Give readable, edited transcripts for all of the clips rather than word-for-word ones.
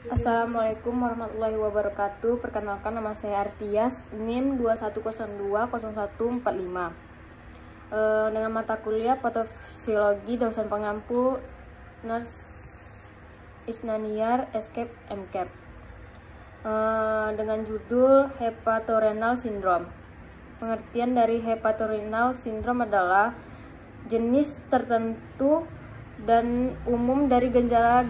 Assalamualaikum warahmatullahi wabarakatuh. Perkenalkan, nama saya Artias, NIM 21020145. Dengan mata kuliah Patofisiologi, dosen pengampu Nurse Isnaniar Escape MCAP. Dengan judul Hepatorenal Syndrome. Pengertian dari hepatorenal syndrome adalah jenis tertentu dan umum dari gejala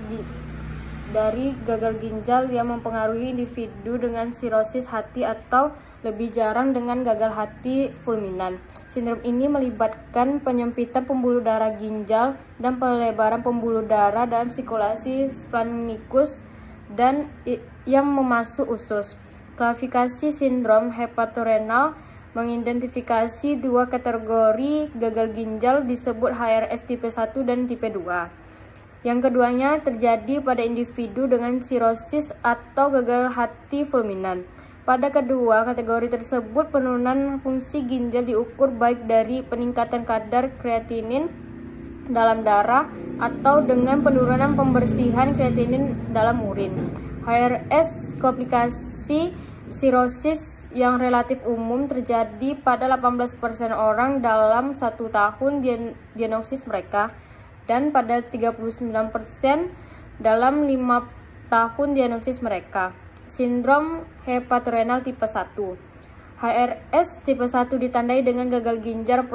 dari gagal ginjal yang mempengaruhi individu dengan sirosis hati atau lebih jarang dengan gagal hati fulminan. Sindrom ini melibatkan penyempitan pembuluh darah ginjal dan pelebaran pembuluh darah dalam sirkulasi splenikus dan yang memasuk usus. Klasifikasi sindrom hepatorenal mengidentifikasi dua kategori gagal ginjal disebut HRS tipe 1 dan tipe 2. Yang keduanya terjadi pada individu dengan sirosis atau gagal hati fulminan. Pada kedua kategori tersebut, penurunan fungsi ginjal diukur baik dari peningkatan kadar kreatinin dalam darah atau dengan penurunan pembersihan kreatinin dalam urin. HRS komplikasi sirosis yang relatif umum terjadi pada 18% orang dalam 1 tahun diagnosis mereka, dan pada 39% dalam 5 tahun diagnosis mereka. Sindrom hepatorenal tipe 1. HRS tipe 1 ditandai dengan gagal ginjal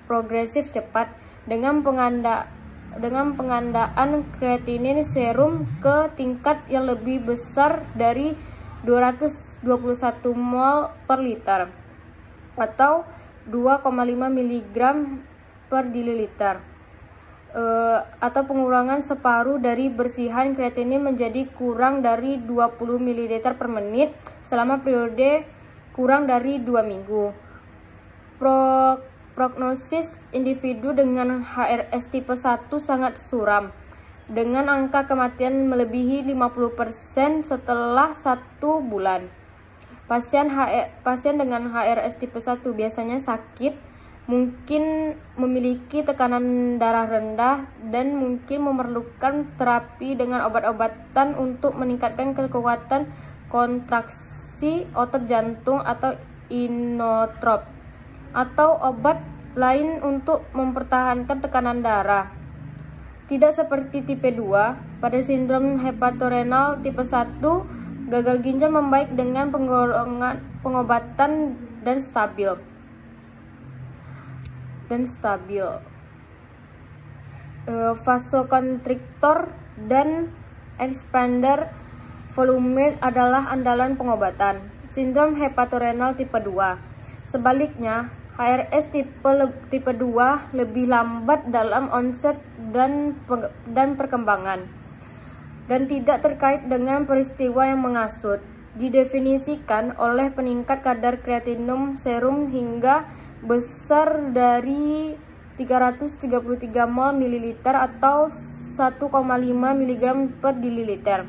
progresif cepat dengan pengandaan kreatinin serum ke tingkat yang lebih besar dari 221 mol per liter atau 2,5 mg per diliter, atau pengurangan separuh dari bersihan kreatinin menjadi kurang dari 20 ml per menit selama periode kurang dari 2 minggu. Prognosis individu dengan HRS tipe 1 sangat suram, dengan angka kematian melebihi 50% setelah 1 bulan. Pasien dengan HRS tipe 1 biasanya sakit, mungkin memiliki tekanan darah rendah, dan mungkin memerlukan terapi dengan obat-obatan untuk meningkatkan kekuatan kontraksi otot jantung atau inotrop, atau obat lain untuk mempertahankan tekanan darah. Tidak seperti tipe 2, pada sindrom hepatorenal tipe 1, gagal ginjal membaik dengan pengobatan dan stabil. Vasokonstriktor dan expander volume adalah andalan pengobatan. Sindrom hepatorenal tipe 2. Sebaliknya, HRS tipe 2 lebih lambat dalam onset dan perkembangan, dan tidak terkait dengan peristiwa yang mengasut. Didefinisikan oleh peningkat kadar kreatinum serum hingga besar dari 333 mol mililiter atau 1,5 mg per diliter,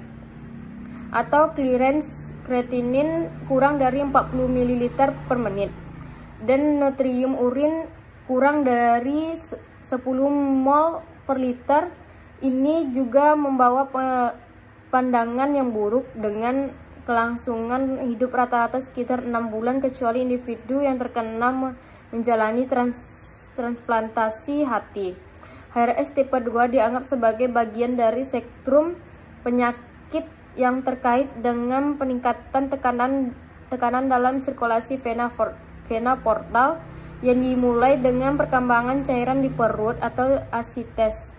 atau clearance kreatinin kurang dari 40 ml per menit, dan natrium urin kurang dari 10 mol per liter. Ini juga membawa pandangan yang buruk dengan kelangsungan hidup rata-rata sekitar 6 bulan, kecuali individu yang terkena menjalani transplantasi hati. HRS tipe 2 dianggap sebagai bagian dari spektrum penyakit yang terkait dengan peningkatan tekanan dalam sirkulasi vena portal yang dimulai dengan perkembangan cairan di perut asites.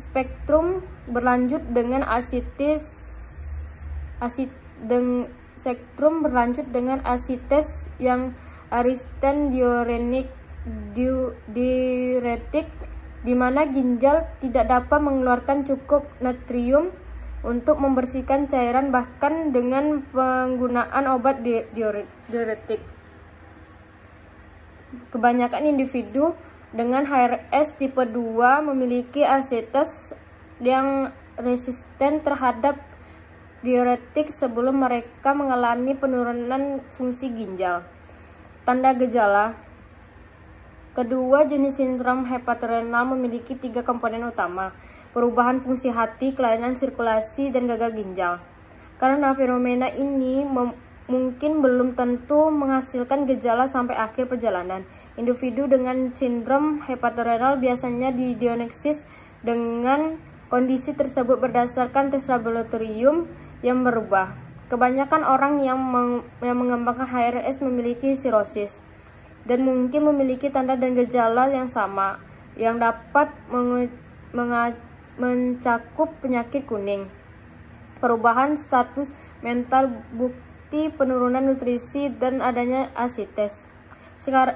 Spektrum berlanjut dengan asites yang aristan diuretik, di mana ginjal tidak dapat mengeluarkan cukup natrium untuk membersihkan cairan bahkan dengan penggunaan obat diuretik. Kebanyakan individu dengan HRS tipe 2 memiliki asites yang resisten terhadap diuretik sebelum mereka mengalami penurunan fungsi ginjal. Tanda gejala: Kedua jenis sindrom hepatorenal memiliki 3 komponen utama: perubahan fungsi hati, kelainan sirkulasi, dan gagal ginjal. Karena fenomena ini mungkin belum tentu menghasilkan gejala sampai akhir perjalanan, individu dengan sindrom hepatorenal biasanya didiagnosis dengan kondisi tersebut berdasarkan tes laboratorium yang berubah. Kebanyakan orang yang mengembangkan HRS memiliki sirosis dan mungkin memiliki tanda dan gejala yang sama yang dapat mencakup penyakit kuning, perubahan status mental, bukti penurunan nutrisi, dan adanya asites.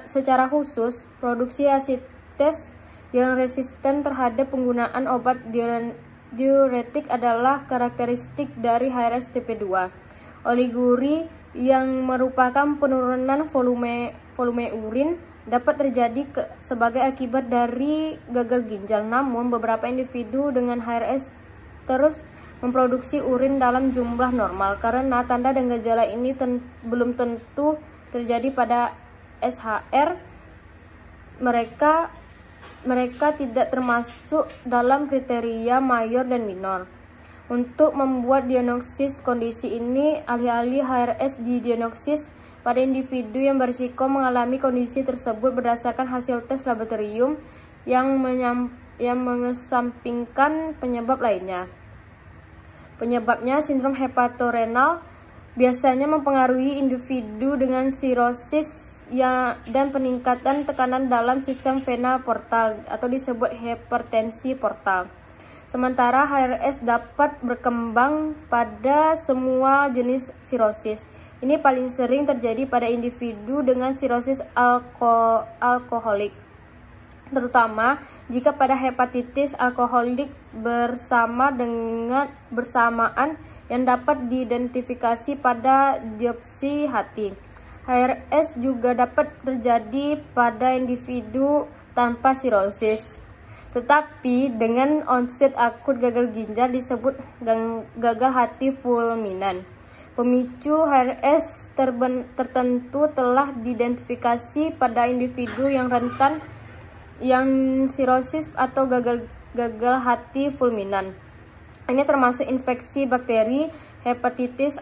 Secara khusus, produksi asites yang resisten terhadap penggunaan obat diuretik adalah karakteristik dari HRS tipe 2. Oliguria yang merupakan penurunan volume urin dapat terjadi sebagai akibat dari gagal ginjal. Namun, beberapa individu dengan HRS terus memproduksi urin dalam jumlah normal. Karena tanda dan gejala ini belum tentu terjadi pada SHR, mereka tidak termasuk dalam kriteria mayor dan minor. Untuk membuat diagnosis kondisi ini, ahli-ahli HRS didiagnosis pada individu yang berisiko mengalami kondisi tersebut berdasarkan hasil tes laboratorium yang mengesampingkan penyebab lainnya. Penyebabnya, sindrom hepatorenal biasanya mempengaruhi individu dengan sirosis dan peningkatan tekanan dalam sistem vena portal atau disebut hipertensi portal. Sementara HRS dapat berkembang pada semua jenis sirosis. Ini paling sering terjadi pada individu dengan sirosis alkoholik, terutama jika pada hepatitis alkoholik bersamaan yang dapat diidentifikasi pada biopsi hati. HRS juga dapat terjadi pada individu tanpa sirosis, tetapi dengan onset akut gagal ginjal disebut gagal hati fulminan. Pemicu HRS tertentu telah diidentifikasi pada individu yang rentan yang sirosis atau gagal hati fulminan. Ini termasuk infeksi bakteri, hepatitis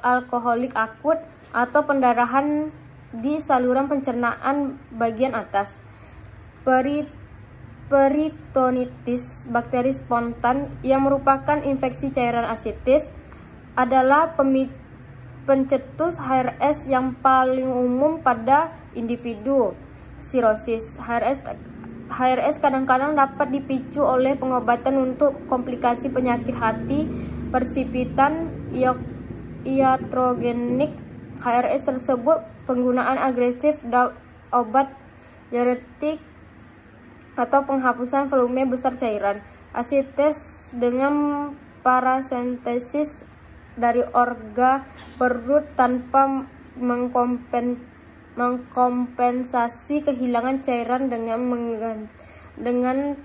alkoholik akut, atau pendarahan di saluran pencernaan bagian atas. Peritonitis bakteri spontan yang merupakan infeksi cairan asitis adalah pencetus HRS yang paling umum pada individu sirosis. HRS kadang-kadang dapat dipicu oleh pengobatan untuk komplikasi penyakit hati, persipitan iatrogenik. HRS tersebut penggunaan agresif obat diuretik atau penghapusan volume besar cairan, asites dengan parasentesis dari organ perut tanpa mengkompensasi kehilangan cairan dengan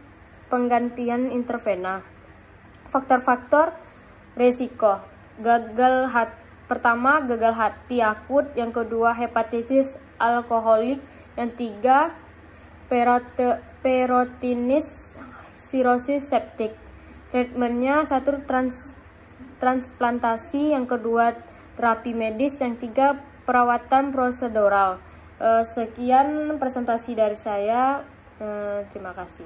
penggantian intravena. Faktor-faktor resiko pertama, gagal hati akut. Yang kedua, hepatitis alkoholik. Yang tiga, perotinis sirosis septik. Treatmentnya, satu, transplantasi. Yang kedua, terapi medis. Yang tiga, perawatan prosedural. Sekian presentasi dari saya. Terima kasih.